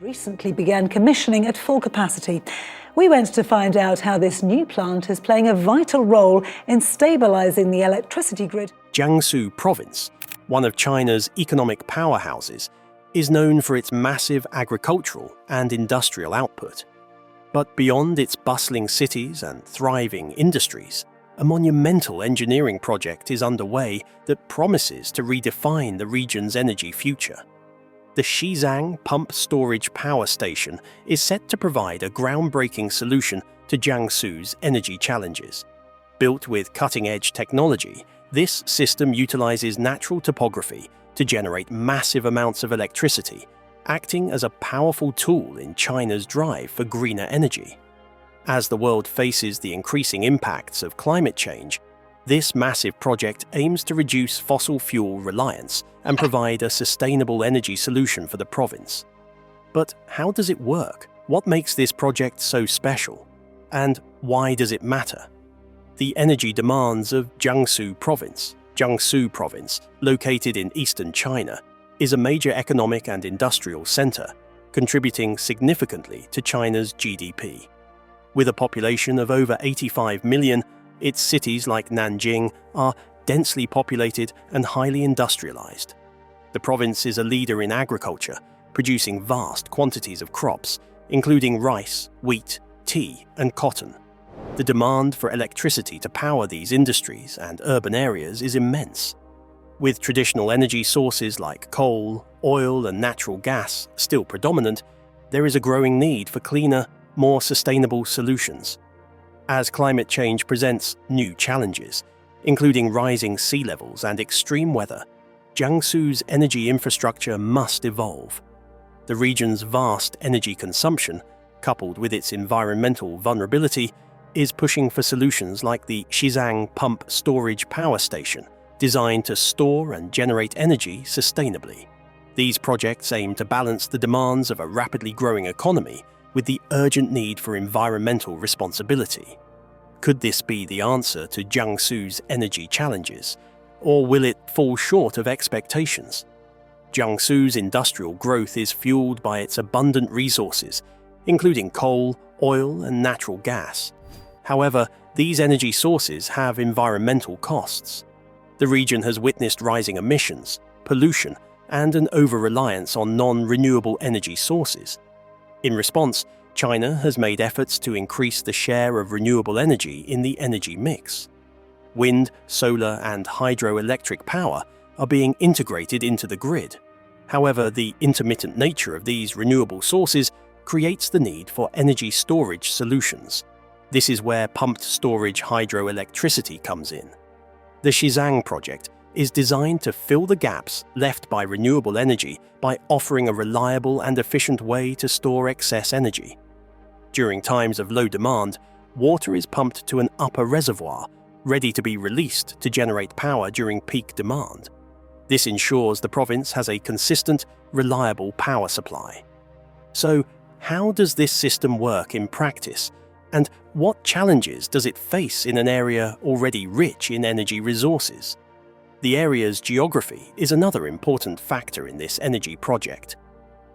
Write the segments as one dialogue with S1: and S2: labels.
S1: Recently began commissioning at full capacity. We went to find out how this new plant is playing a vital role in stabilizing the electricity grid.
S2: Jiangsu Province, one of China's economic powerhouses, is known for its massive agricultural and industrial output. But beyond its bustling cities and thriving industries, a monumental engineering project is underway that promises to redefine the region's energy future. The Xizang Pump Storage Power Station is set to provide a groundbreaking solution to Jiangsu's energy challenges. Built with cutting-edge technology, this system utilizes natural topography to generate massive amounts of electricity, acting as a powerful tool in China's drive for greener energy. As the world faces the increasing impacts of climate change, this massive project aims to reduce fossil fuel reliance and provide a sustainable energy solution for the province. But how does it work? What makes this project so special? And why does it matter? The energy demands of Jiangsu Province, located in eastern China, is a major economic and industrial center, contributing significantly to China's GDP. With a population of over 85 million, its cities like Nanjing are densely populated and highly industrialized. The province is a leader in agriculture, producing vast quantities of crops, including rice, wheat, tea, and cotton. The demand for electricity to power these industries and urban areas is immense. With traditional energy sources like coal, oil, and natural gas still predominant, there is a growing need for cleaner, more sustainable solutions. As climate change presents new challenges, including rising sea levels and extreme weather, Jiangsu's energy infrastructure must evolve. The region's vast energy consumption, coupled with its environmental vulnerability, is pushing for solutions like the Xizang Pump Storage Power Station, designed to store and generate energy sustainably. These projects aim to balance the demands of a rapidly growing economy with the urgent need for environmental responsibility. Could this be the answer to Jiangsu's energy challenges, or will it fall short of expectations? Jiangsu's industrial growth is fueled by its abundant resources, including coal, oil, and natural gas. However, these energy sources have environmental costs. The region has witnessed rising emissions, pollution, and an over-reliance on non-renewable energy sources. In response, China has made efforts to increase the share of renewable energy in the energy mix. Wind, solar, and hydroelectric power are being integrated into the grid. However, the intermittent nature of these renewable sources creates the need for energy storage solutions. This is where pumped storage hydroelectricity comes in. The Xizang project is designed to fill the gaps left by renewable energy by offering a reliable and efficient way to store excess energy. During times of low demand, water is pumped to an upper reservoir, ready to be released to generate power during peak demand. This ensures the province has a consistent, reliable power supply. So, how does this system work in practice? And what challenges does it face in an area already rich in energy resources? The area's geography is another important factor in this energy project.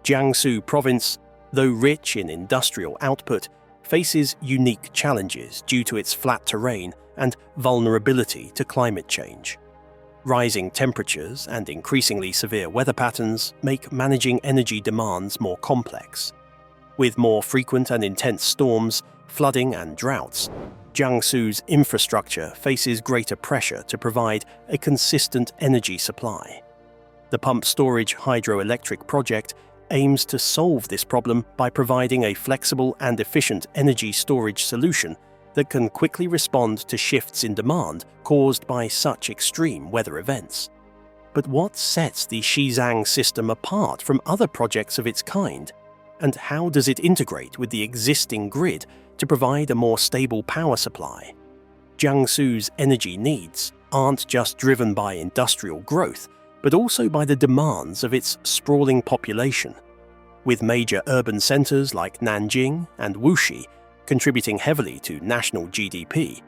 S2: Jiangsu Province, though rich in industrial output, faces unique challenges due to its flat terrain and vulnerability to climate change. Rising temperatures and increasingly severe weather patterns make managing energy demands more complex. With more frequent and intense storms, flooding, and droughts, Jiangsu's infrastructure faces greater pressure to provide a consistent energy supply. The pump storage hydroelectric project aims to solve this problem by providing a flexible and efficient energy storage solution that can quickly respond to shifts in demand caused by such extreme weather events. But what sets the Xizang system apart from other projects of its kind? And how does it integrate with the existing grid to provide a more stable power supply? Jiangsu's energy needs aren't just driven by industrial growth, but also by the demands of its sprawling population. With major urban centers like Nanjing and Wuxi contributing heavily to national GDP,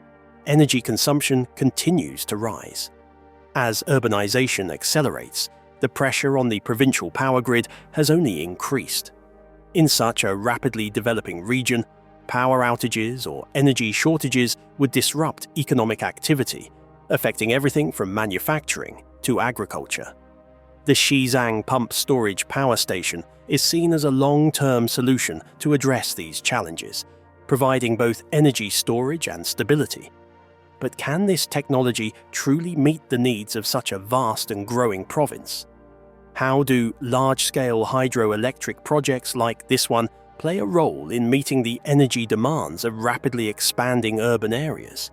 S2: energy consumption continues to rise. As urbanization accelerates, the pressure on the provincial power grid has only increased. In such a rapidly developing region, power outages or energy shortages would disrupt economic activity, affecting everything from manufacturing to agriculture. The Xizang Pump Storage Power Station is seen as a long-term solution to address these challenges, providing both energy storage and stability. But can this technology truly meet the needs of such a vast and growing province? How do large-scale hydroelectric projects like this one play a role in meeting the energy demands of rapidly expanding urban areas?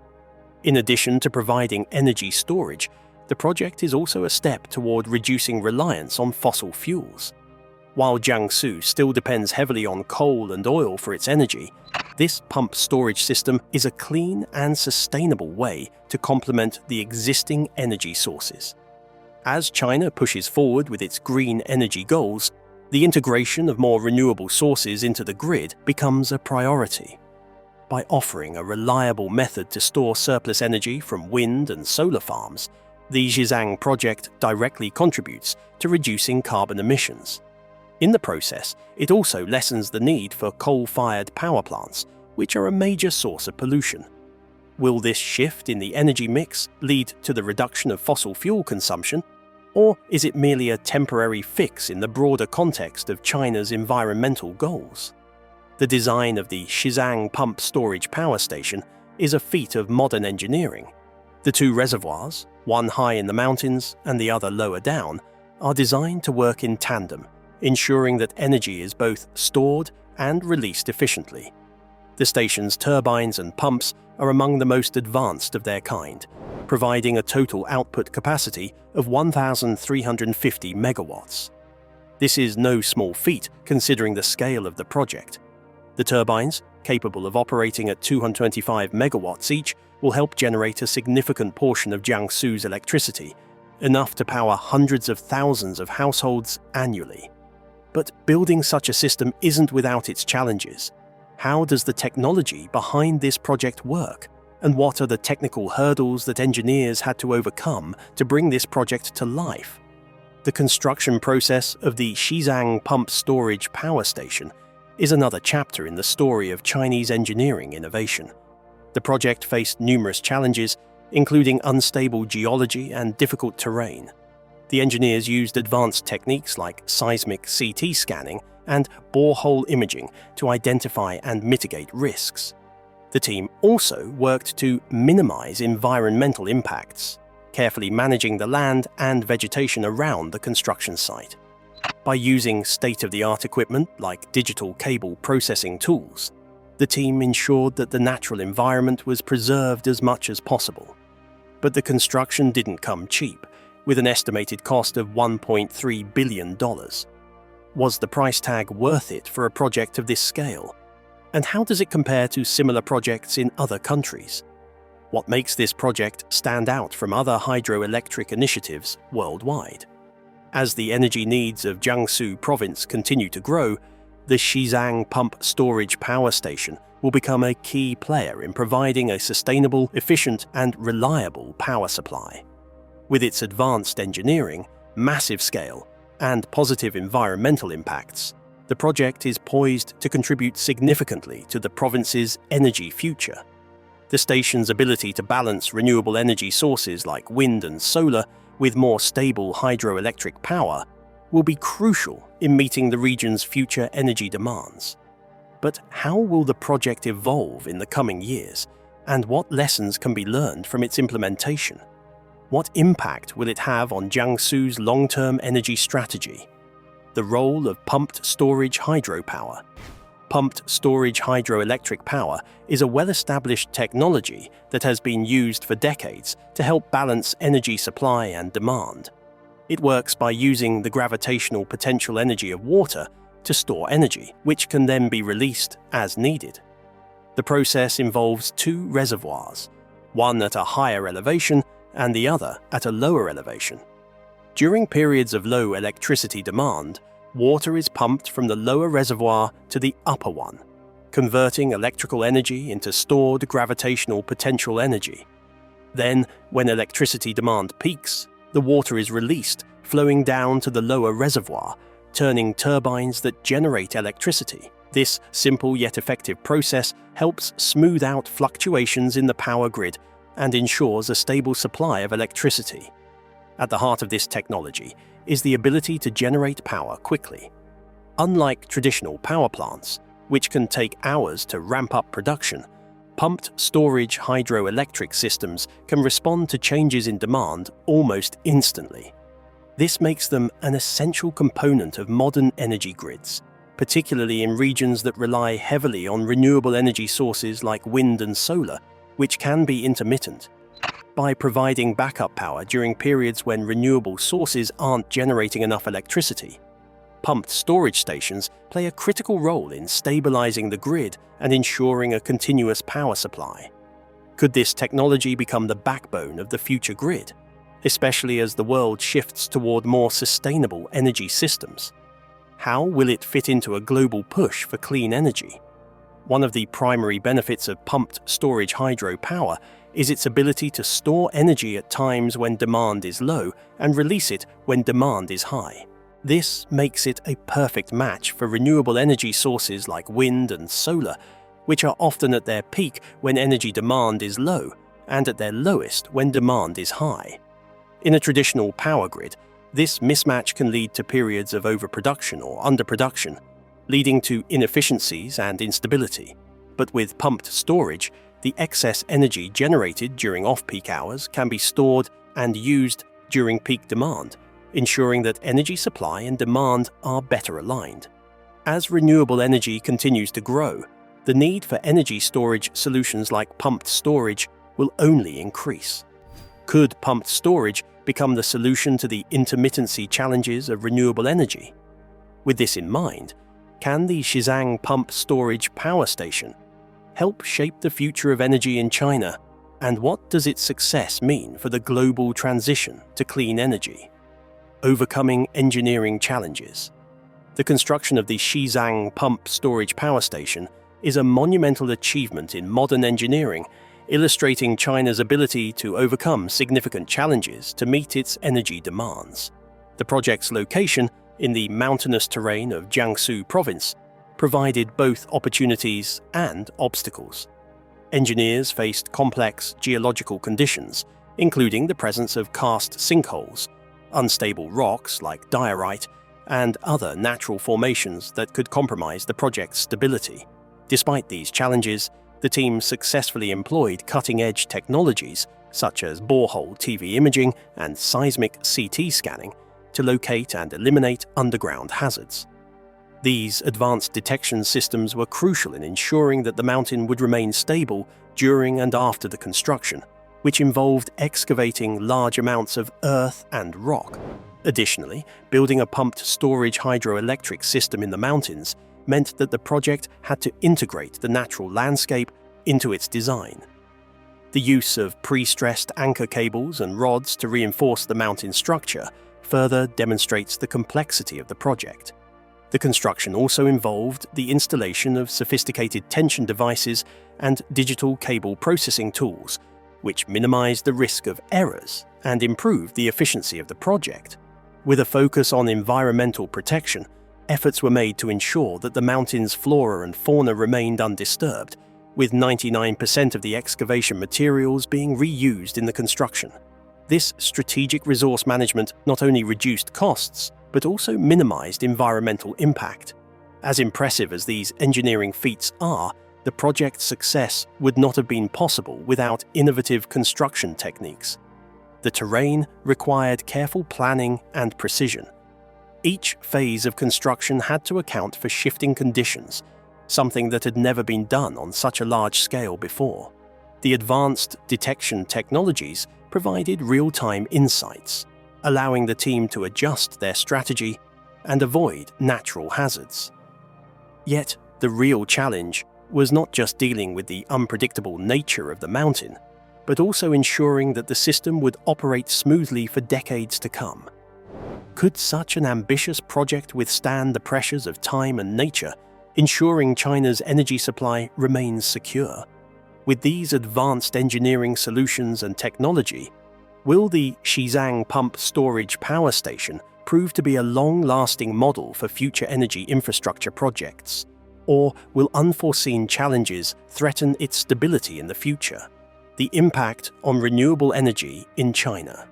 S2: In addition to providing energy storage, the project is also a step toward reducing reliance on fossil fuels. While Jiangsu still depends heavily on coal and oil for its energy, this pump storage system is a clean and sustainable way to complement the existing energy sources. As China pushes forward with its green energy goals, the integration of more renewable sources into the grid becomes a priority. By offering a reliable method to store surplus energy from wind and solar farms, the Xizang project directly contributes to reducing carbon emissions. In the process, it also lessens the need for coal-fired power plants, which are a major source of pollution. Will this shift in the energy mix lead to the reduction of fossil fuel consumption, or is it merely a temporary fix in the broader context of China's environmental goals? The design of the Xizang Pump Storage Power Station is a feat of modern engineering. The two reservoirs, one high in the mountains and the other lower down, are designed to work in tandem, ensuring that energy is both stored and released efficiently. The station's turbines and pumps are among the most advanced of their kind, providing a total output capacity of 1,350 megawatts. This is no small feat considering the scale of the project. The turbines, capable of operating at 225 megawatts each, will help generate a significant portion of Jiangsu's electricity, enough to power hundreds of thousands of households annually. But building such a system isn't without its challenges. How does the technology behind this project work? And what are the technical hurdles that engineers had to overcome to bring this project to life? The construction process of the Xizang Pump Storage Power Station is another chapter in the story of Chinese engineering innovation. The project faced numerous challenges, including unstable geology and difficult terrain. The engineers used advanced techniques like seismic CT scanning and borehole imaging to identify and mitigate risks. The team also worked to minimize environmental impacts, carefully managing the land and vegetation around the construction site. By using state-of-the-art equipment like digital cable processing tools, the team ensured that the natural environment was preserved as much as possible. But the construction didn't come cheap, with an estimated cost of $1.3 billion. Was the price tag worth it for a project of this scale? And how does it compare to similar projects in other countries? What makes this project stand out from other hydroelectric initiatives worldwide? As the energy needs of Jiangsu Province continue to grow, the Xizang Pump Storage Power Station will become a key player in providing a sustainable, efficient, and reliable power supply. With its advanced engineering, massive scale, and positive environmental impacts, the project is poised to contribute significantly to the province's energy future. The station's ability to balance renewable energy sources like wind and solar with more stable hydroelectric power will be crucial in meeting the region's future energy demands. But how will the project evolve in the coming years, and what lessons can be learned from its implementation? What impact will it have on Jiangsu's long-term energy strategy? The role of pumped storage hydropower. Pumped storage hydroelectric power is a well-established technology that has been used for decades to help balance energy supply and demand. It works by using the gravitational potential energy of water to store energy, which can then be released as needed. The process involves two reservoirs, one at a higher elevation and the other at a lower elevation. During periods of low electricity demand, water is pumped from the lower reservoir to the upper one, converting electrical energy into stored gravitational potential energy. Then, when electricity demand peaks, the water is released, flowing down to the lower reservoir, turning turbines that generate electricity. This simple yet effective process helps smooth out fluctuations in the power grid and ensures a stable supply of electricity. At the heart of this technology is the ability to generate power quickly. Unlike traditional power plants, which can take hours to ramp up production, pumped storage hydroelectric systems can respond to changes in demand almost instantly. This makes them an essential component of modern energy grids, particularly in regions that rely heavily on renewable energy sources like wind and solar, which can be intermittent. By providing backup power during periods when renewable sources aren't generating enough electricity, pumped storage stations play a critical role in stabilizing the grid and ensuring a continuous power supply. Could this technology become the backbone of the future grid, especially as the world shifts toward more sustainable energy systems? How will it fit into a global push for clean energy? One of the primary benefits of pumped storage hydropower is its ability to store energy at times when demand is low and release it when demand is high. This makes it a perfect match for renewable energy sources like wind and solar, which are often at their peak when energy demand is low and at their lowest when demand is high. In a traditional power grid, this mismatch can lead to periods of overproduction or underproduction, leading to inefficiencies and instability. But with pumped storage, the excess energy generated during off-peak hours can be stored and used during peak demand, ensuring that energy supply and demand are better aligned. As renewable energy continues to grow, the need for energy storage solutions like pumped storage will only increase. Could pumped storage become the solution to the intermittency challenges of renewable energy? With this in mind, can the Xizang Pump Storage Power Station help shape the future of energy in China? And what does its success mean for the global transition to clean energy? Overcoming engineering challenges. The construction of the Xizang Pump Storage Power Station is a monumental achievement in modern engineering, illustrating China's ability to overcome significant challenges to meet its energy demands. The project's location in the mountainous terrain of Jiangsu Province provided both opportunities and obstacles. Engineers faced complex geological conditions, including the presence of karst sinkholes, unstable rocks like diorite, and other natural formations that could compromise the project's stability. Despite these challenges, the team successfully employed cutting-edge technologies such as borehole TV imaging and seismic CT scanning to locate and eliminate underground hazards. These advanced detection systems were crucial in ensuring that the mountain would remain stable during and after the construction, which involved excavating large amounts of earth and rock. Additionally, building a pumped storage hydroelectric system in the mountains meant that the project had to integrate the natural landscape into its design. The use of pre-stressed anchor cables and rods to reinforce the mountain structure further demonstrates the complexity of the project. The construction also involved the installation of sophisticated tension devices and digital cable processing tools, which minimized the risk of errors and improved the efficiency of the project. With a focus on environmental protection, efforts were made to ensure that the mountain's flora and fauna remained undisturbed, with 99% of the excavation materials being reused in the construction. This strategic resource management not only reduced costs, but also minimized environmental impact. As impressive as these engineering feats are, the project's success would not have been possible without innovative construction techniques. The terrain required careful planning and precision. Each phase of construction had to account for shifting conditions, something that had never been done on such a large scale before. The advanced detection technologies provided real-time insights, allowing the team to adjust their strategy and avoid natural hazards. Yet, the real challenge was not just dealing with the unpredictable nature of the mountain, but also ensuring that the system would operate smoothly for decades to come. Could such an ambitious project withstand the pressures of time and nature, ensuring China's energy supply remains secure? With these advanced engineering solutions and technology, will the Xizang Pump Storage Power Station prove to be a long-lasting model for future energy infrastructure projects? Or will unforeseen challenges threaten its stability in the future? The impact on renewable energy in China.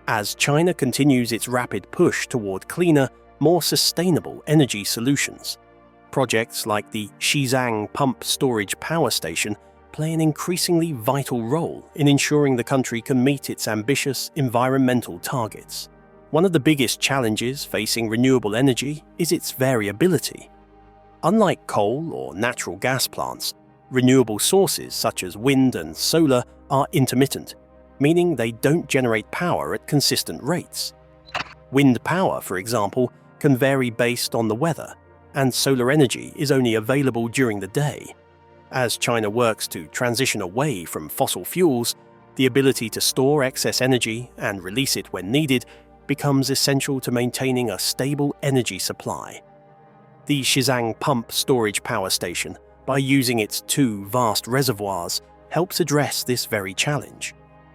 S2: As China continues its rapid push toward cleaner, more sustainable energy solutions, projects like the Xizang pump storage power station play an increasingly vital role in ensuring the country can meet its ambitious environmental targets. One of the biggest challenges facing renewable energy is its variability. Unlike coal or natural gas plants, renewable sources such as wind and solar are intermittent, meaning they don't generate power at consistent rates. Wind power, for example, can vary based on the weather, and solar energy is only available during the day. As China works to transition away from fossil fuels, the ability to store excess energy and release it when needed becomes essential to maintaining a stable energy supply. The Xizang pump storage power station, by using its two vast reservoirs, helps address this very challenge.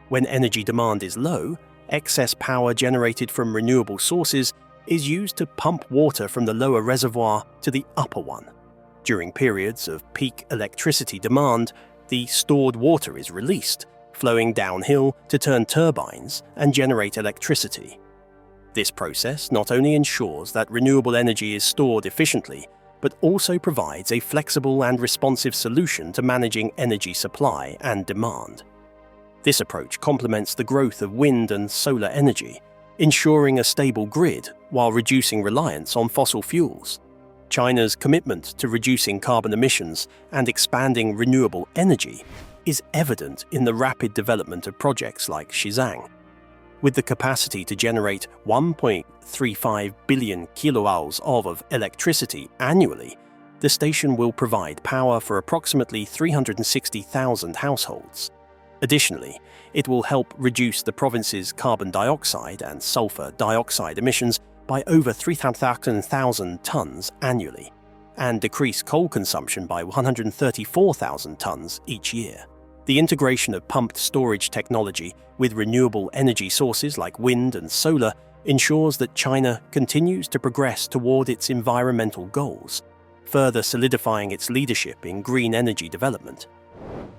S2: When energy demand is low, excess power generated from renewable sources is used to pump water from the lower reservoir to the upper one. During periods of peak electricity demand, the stored water is released, flowing downhill to turn turbines and generate electricity. This process not only ensures that renewable energy is stored efficiently, but also provides a flexible and responsive solution to managing energy supply and demand. This approach complements the growth of wind and solar energy, ensuring a stable grid while reducing reliance on fossil fuels. China's commitment to reducing carbon emissions and expanding renewable energy is evident in the rapid development of projects like Xizang. With the capacity to generate 1.35 billion kilowatts of electricity annually, the station will provide power for approximately 360,000 households. Additionally, it will help reduce the province's carbon dioxide and sulfur dioxide emissions by over 300,000 tons annually, and decrease coal consumption by 134,000 tons each year. The integration of pumped storage technology with renewable energy sources like wind and solar ensures that China continues to progress toward its environmental goals, further solidifying its leadership in green energy development.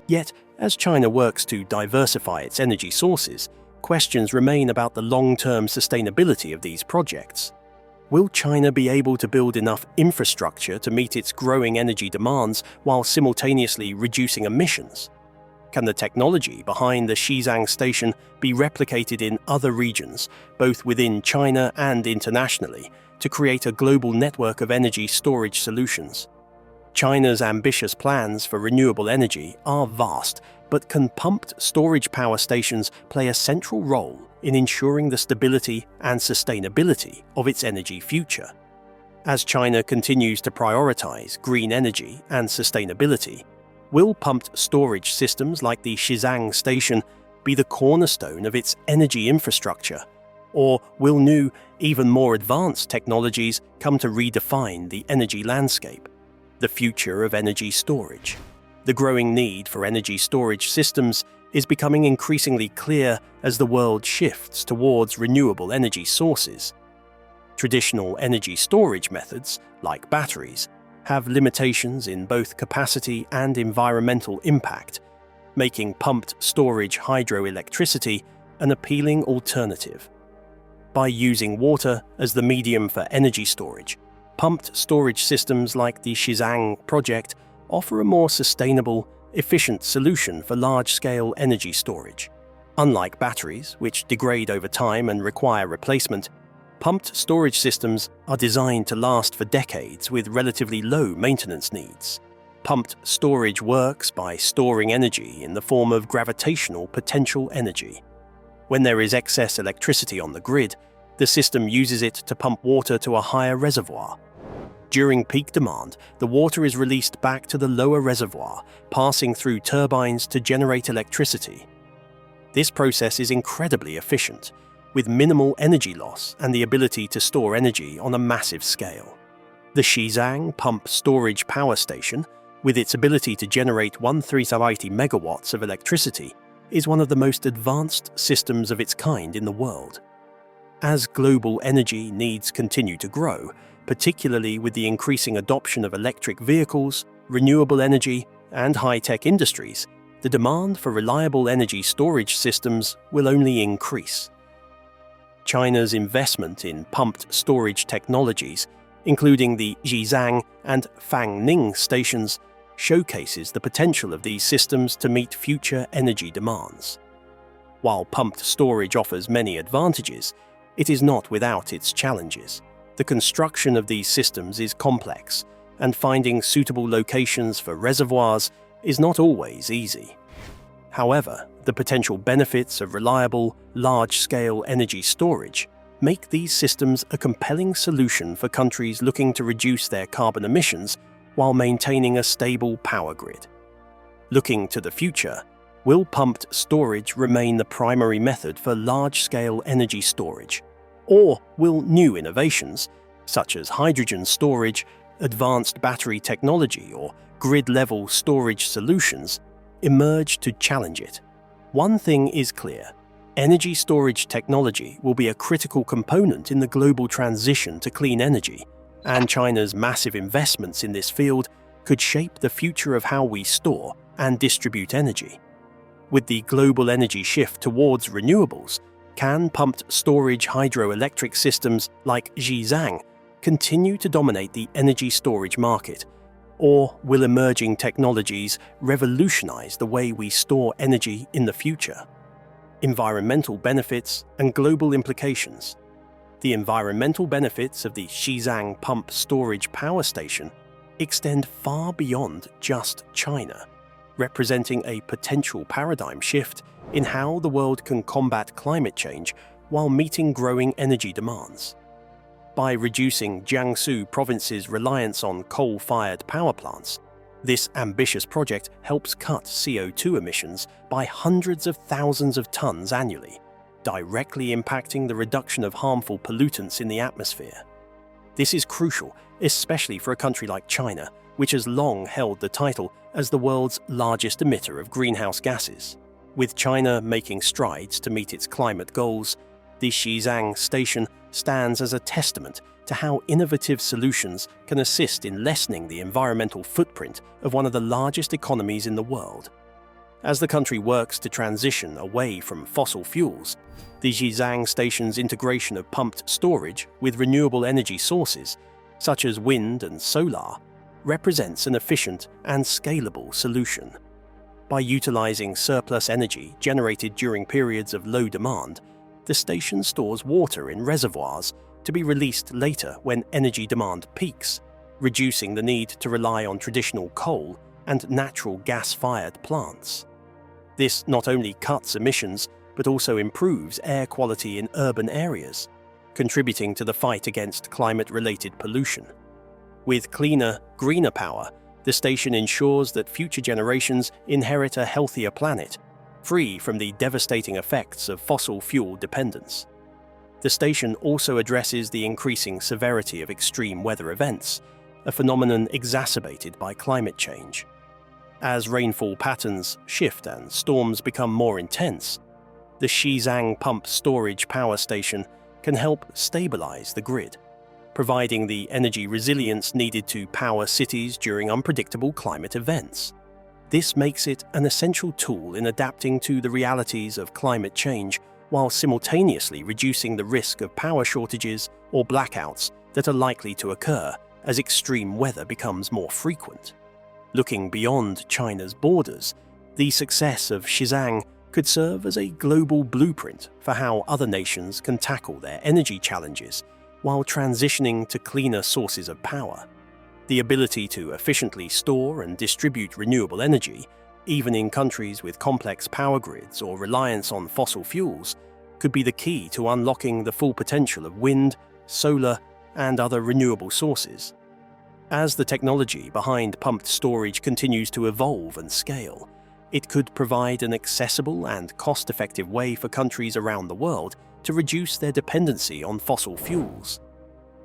S2: Yet, as China works to diversify its energy sources, questions remain about the long-term sustainability of these projects. Will China be able to build enough infrastructure to meet its growing energy demands while simultaneously reducing emissions? Can the technology behind the Xizang station be replicated in other regions, both within China and internationally, to create a global network of energy storage solutions? China's ambitious plans for renewable energy are vast, but can pumped storage power stations play a central role in ensuring the stability and sustainability of its energy future? As China continues to prioritize green energy and sustainability, will pumped storage systems like the Xizang station be the cornerstone of its energy infrastructure? Or will new, even more advanced technologies come to redefine the energy landscape? The future of energy storage. The growing need for energy storage systems is becoming increasingly clear as the world shifts towards renewable energy sources. Traditional energy storage methods, like batteries, have limitations in both capacity and environmental impact, making pumped storage hydroelectricity an appealing alternative. By using water as the medium for energy storage, pumped storage systems like the Xizang project offer a more sustainable, efficient solution for large-scale energy storage. Unlike batteries, which degrade over time and require replacement, pumped storage systems are designed to last for decades with relatively low maintenance needs. Pumped storage works by storing energy in the form of gravitational potential energy. When there is excess electricity on the grid, the system uses it to pump water to a higher reservoir. During peak demand, the water is released back to the lower reservoir, passing through turbines to generate electricity. This process is incredibly efficient, with minimal energy loss and the ability to store energy on a massive scale. The Xizang pump storage power station, with its ability to generate 1,380 megawatts of electricity, is one of the most advanced systems of its kind in the world. As global energy needs continue to grow, particularly with the increasing adoption of electric vehicles, renewable energy, and high-tech industries, the demand for reliable energy storage systems will only increase. China's investment in pumped storage technologies, including the Xizang and Fangning stations, showcases the potential of these systems to meet future energy demands. While pumped storage offers many advantages, it is not without its challenges. The construction of these systems is complex, and finding suitable locations for reservoirs is not always easy. However, the potential benefits of reliable, large-scale energy storage make these systems a compelling solution for countries looking to reduce their carbon emissions while maintaining a stable power grid. Looking to the future, will pumped storage remain the primary method for large-scale energy storage? Or will new innovations, such as hydrogen storage, advanced battery technology, or grid-level storage solutions, emerge to challenge it? One thing is clear: energy storage technology will be a critical component in the global transition to clean energy, and China's massive investments in this field could shape the future of how we store and distribute energy. With the global energy shift towards renewables, can pumped storage hydroelectric systems like Xizang continue to dominate the energy storage market? Or will emerging technologies revolutionize the way we store energy in the future? Environmental benefits and global implications. The environmental benefits of the Xizang pump storage power station extend far beyond just China, representing a potential paradigm shift in how the world can combat climate change while meeting growing energy demands. By reducing Jiangsu Province's reliance on coal-fired power plants, this ambitious project helps cut CO2 emissions by hundreds of thousands of tons annually, directly impacting the reduction of harmful pollutants in the atmosphere. This is crucial, especially for a country like China, which has long held the title as the world's largest emitter of greenhouse gases. With China making strides to meet its climate goals, the Xizang station stands as a testament to how innovative solutions can assist in lessening the environmental footprint of one of the largest economies in the world. As the country works to transition away from fossil fuels, the Xizang station's integration of pumped storage with renewable energy sources, such as wind and solar, represents an efficient and scalable solution. By utilizing surplus energy generated during periods of low demand, the station stores water in reservoirs to be released later when energy demand peaks, reducing the need to rely on traditional coal and natural gas-fired plants. This not only cuts emissions, but also improves air quality in urban areas, contributing to the fight against climate-related pollution. With cleaner, greener power, the station ensures that future generations inherit a healthier planet, free from the devastating effects of fossil fuel dependence. The station also addresses the increasing severity of extreme weather events, a phenomenon exacerbated by climate change. As rainfall patterns shift and storms become more intense, the Xizang pump storage power station can help stabilize the grid, providing the energy resilience needed to power cities during unpredictable climate events. This makes it an essential tool in adapting to the realities of climate change while simultaneously reducing the risk of power shortages or blackouts that are likely to occur as extreme weather becomes more frequent. Looking beyond China's borders, the success of Xizang could serve as a global blueprint for how other nations can tackle their energy challenges while transitioning to cleaner sources of power. The ability to efficiently store and distribute renewable energy, even in countries with complex power grids or reliance on fossil fuels, could be the key to unlocking the full potential of wind, solar, and other renewable sources. As the technology behind pumped storage continues to evolve and scale, it could provide an accessible and cost-effective way for countries around the world to reduce their dependency on fossil fuels.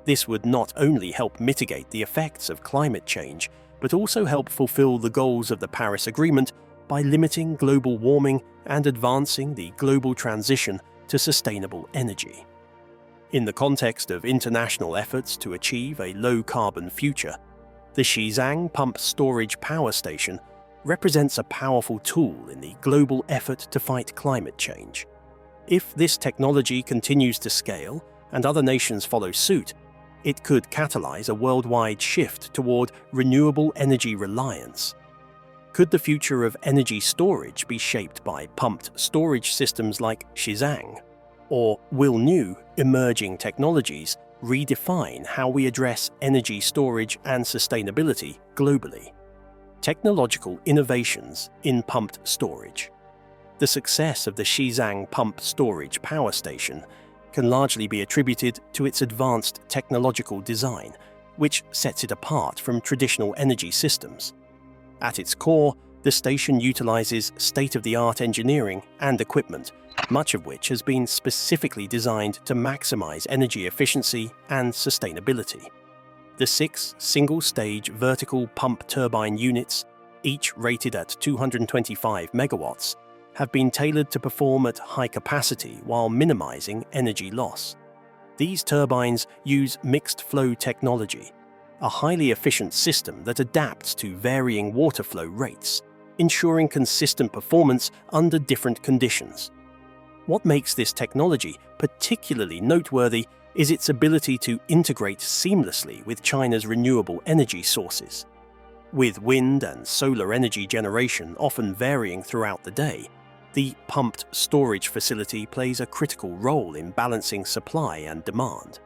S2: This would not only help mitigate the effects of climate change, but also help fulfill the goals of the Paris Agreement by limiting global warming and advancing the global transition to sustainable energy. In the context of international efforts to achieve a low-carbon future, the Xizang Pump Storage Power Station represents a powerful tool in the global effort to fight climate change. If this technology continues to scale and other nations follow suit, it could catalyze a worldwide shift toward renewable energy reliance. Could the future of energy storage be shaped by pumped storage systems like Xizang? Or will new, emerging technologies redefine how we address energy storage and sustainability globally? Technological innovations in pumped storage. The success of the Xizang Pump Storage Power Station can largely be attributed to its advanced technological design, which sets it apart from traditional energy systems. At its core, the station utilizes state-of-the-art engineering and equipment, much of which has been specifically designed to maximize energy efficiency and sustainability. The 6 single-stage vertical pump turbine units, each rated at 225 megawatts, have been tailored to perform at high capacity while minimizing energy loss. These turbines use mixed-flow technology, a highly efficient system that adapts to varying water flow rates, ensuring consistent performance under different conditions. What makes this technology particularly noteworthy is its ability to integrate seamlessly with China's renewable energy sources. With wind and solar energy generation often varying throughout the day, the pumped storage facility plays a critical role in balancing supply and demand.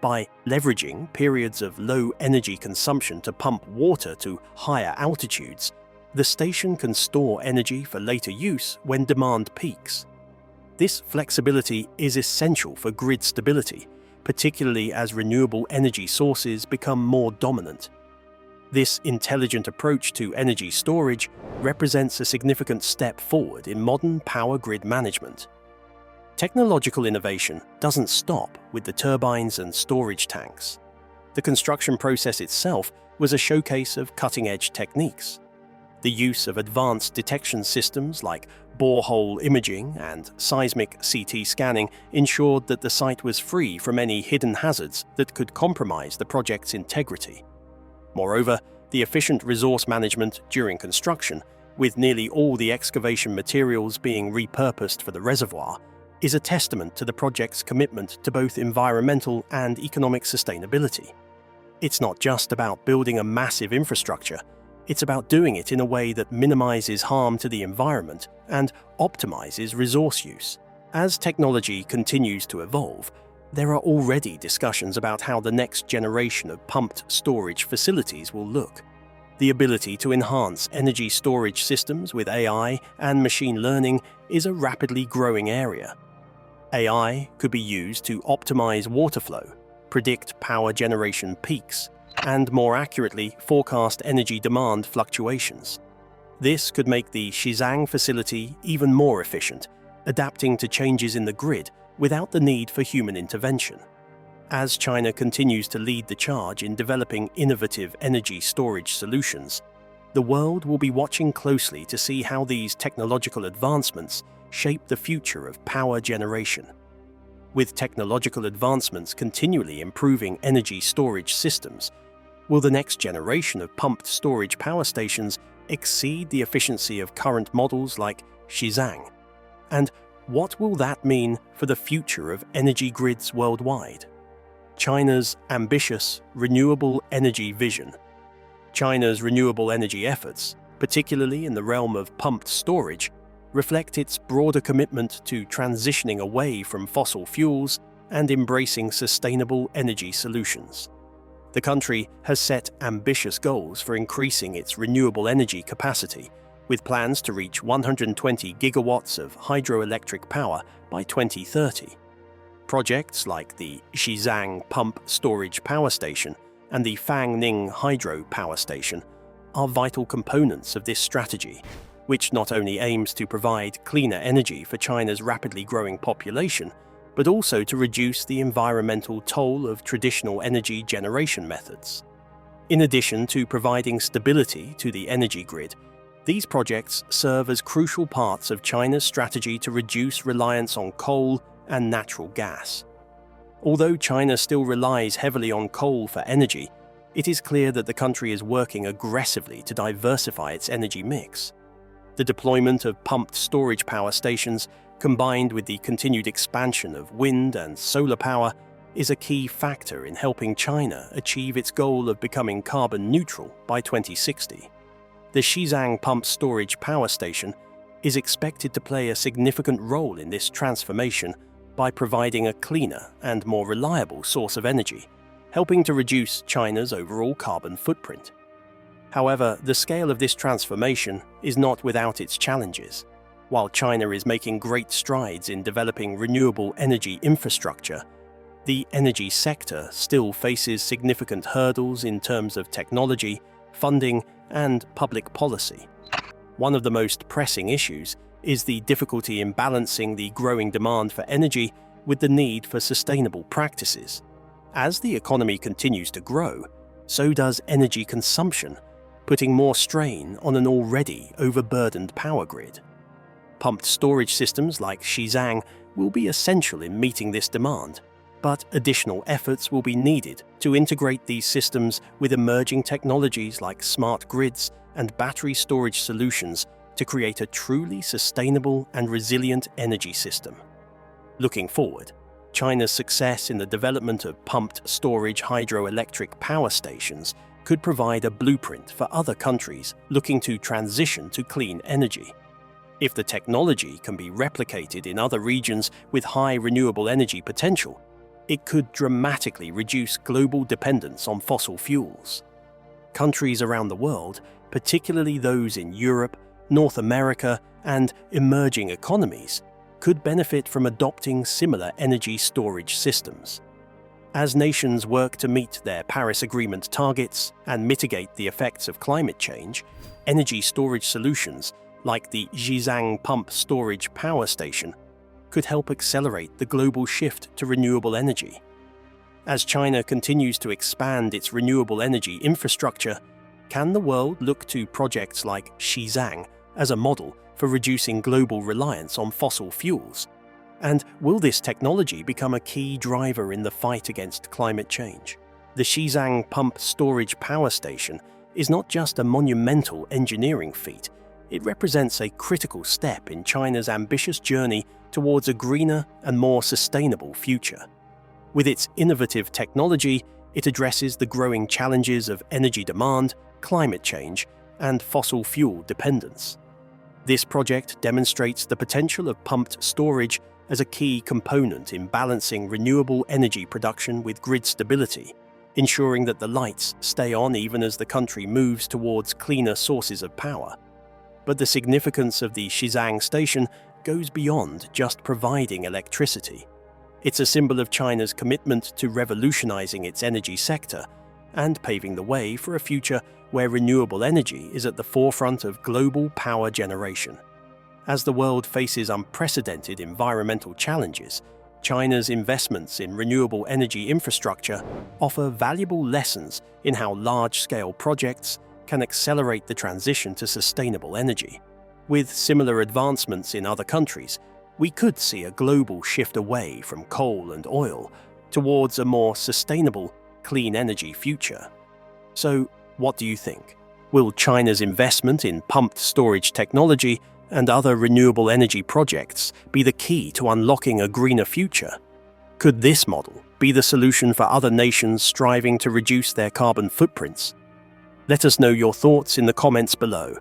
S2: By leveraging periods of low energy consumption to pump water to higher altitudes, the station can store energy for later use when demand peaks. This flexibility is essential for grid stability, particularly as renewable energy sources become more dominant. This intelligent approach to energy storage represents a significant step forward in modern power grid management. Technological innovation doesn't stop with the turbines and storage tanks. The construction process itself was a showcase of cutting-edge techniques. The use of advanced detection systems like borehole imaging and seismic CT scanning ensured that the site was free from any hidden hazards that could compromise the project's integrity. Moreover, the efficient resource management during construction, with nearly all the excavation materials being repurposed for the reservoir, is a testament to the project's commitment to both environmental and economic sustainability. It's not just about building a massive infrastructure, it's about doing it in a way that minimizes harm to the environment and optimizes resource use. As technology continues to evolve, there are already discussions about how the next generation of pumped storage facilities will look. The ability to enhance energy storage systems with AI and machine learning is a rapidly growing area. AI could be used to optimize water flow, predict power generation peaks, and more accurately forecast energy demand fluctuations. This could make the Xizang facility even more efficient, adapting to changes in the grid without the need for human intervention. As China continues to lead the charge in developing innovative energy storage solutions, the world will be watching closely to see how these technological advancements shape the future of power generation. With technological advancements continually improving energy storage systems, will the next generation of pumped storage power stations exceed the efficiency of current models like Xizang? And what will that mean for the future of energy grids worldwide? China's ambitious renewable energy vision. China's renewable energy efforts, particularly in the realm of pumped storage, reflect its broader commitment to transitioning away from fossil fuels and embracing sustainable energy solutions. The country has set ambitious goals for increasing its renewable energy capacity, with plans to reach 120 gigawatts of hydroelectric power by 2030. Projects like the Xizang Pump Storage Power Station and the Fangning Hydro Power Station are vital components of this strategy, which not only aims to provide cleaner energy for China's rapidly growing population, but also to reduce the environmental toll of traditional energy generation methods. In addition to providing stability to the energy grid, these projects serve as crucial parts of China's strategy to reduce reliance on coal and natural gas. Although China still relies heavily on coal for energy, it is clear that the country is working aggressively to diversify its energy mix. The deployment of pumped storage power stations, combined with the continued expansion of wind and solar power, is a key factor in helping China achieve its goal of becoming carbon neutral by 2060. The Xizang pumped storage power station is expected to play a significant role in this transformation by providing a cleaner and more reliable source of energy, helping to reduce China's overall carbon footprint. However, the scale of this transformation is not without its challenges. While China is making great strides in developing renewable energy infrastructure, the energy sector still faces significant hurdles in terms of technology, funding, and public policy. One of the most pressing issues is the difficulty in balancing the growing demand for energy with the need for sustainable practices. As the economy continues to grow, so does energy consumption, putting more strain on an already overburdened power grid. Pumped storage systems like Xizang will be essential in meeting this demand, but additional efforts will be needed to integrate these systems with emerging technologies like smart grids and battery storage solutions to create a truly sustainable and resilient energy system. Looking forward, China's success in the development of pumped storage hydroelectric power stations could provide a blueprint for other countries looking to transition to clean energy. If the technology can be replicated in other regions with high renewable energy potential, it could dramatically reduce global dependence on fossil fuels. Countries around the world, particularly those in Europe, North America, and emerging economies, could benefit from adopting similar energy storage systems. As nations work to meet their Paris Agreement targets and mitigate the effects of climate change, energy storage solutions like the Xizang pump storage power station could help accelerate the global shift to renewable energy. As China continues to expand its renewable energy infrastructure, can the world look to projects like Xizang as a model for reducing global reliance on fossil fuels? And will this technology become a key driver in the fight against climate change? The Xizang pump storage power station is not just a monumental engineering feat, it represents a critical step in China's ambitious journey towards a greener and more sustainable future. With its innovative technology, it addresses the growing challenges of energy demand, climate change, and fossil fuel dependence. This project demonstrates the potential of pumped storage as a key component in balancing renewable energy production with grid stability, ensuring that the lights stay on even as the country moves towards cleaner sources of power. But the significance of the Xizang station goes beyond just providing electricity. It's a symbol of China's commitment to revolutionizing its energy sector and paving the way for a future where renewable energy is at the forefront of global power generation. As the world faces unprecedented environmental challenges, China's investments in renewable energy infrastructure offer valuable lessons in how large-scale projects can accelerate the transition to sustainable energy. With similar advancements in other countries, we could see a global shift away from coal and oil towards a more sustainable, clean energy future. So, what do you think? Will China's investment in pumped storage technology and other renewable energy projects be the key to unlocking a greener future? Could this model be the solution for other nations striving to reduce their carbon footprints? Let us know your thoughts in the comments below.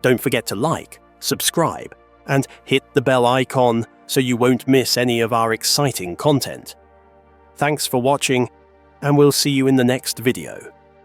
S2: Don't forget to like, subscribe, and hit the bell icon so you won't miss any of our exciting content. Thanks for watching, and we'll see you in the next video.